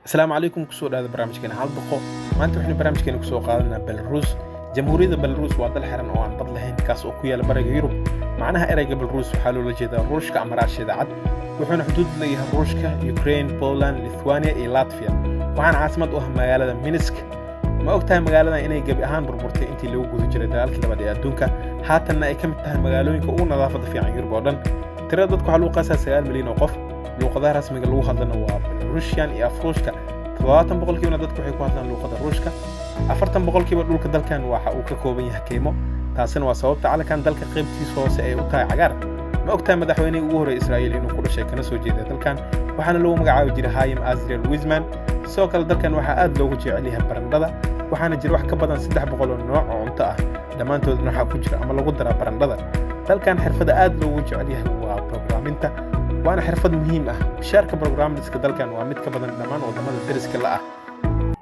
السلام عليكم كسود هذا برنامجكنا هل دقو ما أنتم إحنا برنامجكنا كسود قادنا بيلاروس جمهورية بيلاروس وهذا الحرن أو عن بدلهن كاس أوكيا لبرج يوروب معناها إرجع بيلاروس وحلو لجدا روشكا عمراش عد وحنا حدود ليها روشكا يوكرين بولند ليثوانيا إلى لاتفيا وعن عاصمة أهم مقالة مينسك ما وقتها مقالة إني جاب أهان بربورتي أنتي اللي وجود جري دالك اللي بدي أدونك حتى إن كم تها مقالوين كون نظافة في عن يوروب أردن ترددك على قاسة سؤال مليون وقف luuqadaha rasmiga lagu hadlana waa Belarusian iyo Afruushka 70% dadku waxay ku hadlaan luuqada Ruushka 40% dhulka dalkan waxa uu ka kooban yahay keymo taasina waa sababta calankan dalka qaybtiisa hoose ay u tahay cagaar ma ogtahay madaxweynaha ugu horeeyay Israa'iil inuu ku dhashay kana soo jeeday dalkan waxaana lagu magacaabi jiray Hayim Azriel Weizmann sidoo kale dalkan waxa aad loogu jecel yahay barandhada waxaana jira wax ka badan 300 oo nooc oo cunto ah dhamaantoodna waxa ku jira ama lagu daraa barandhada dalkan xirfada aad loogu jecel yahay waa programinta وأنا حرفة مهمة شارك برنامج كذلك وعملت كبدن دمان ودمان الدرس كله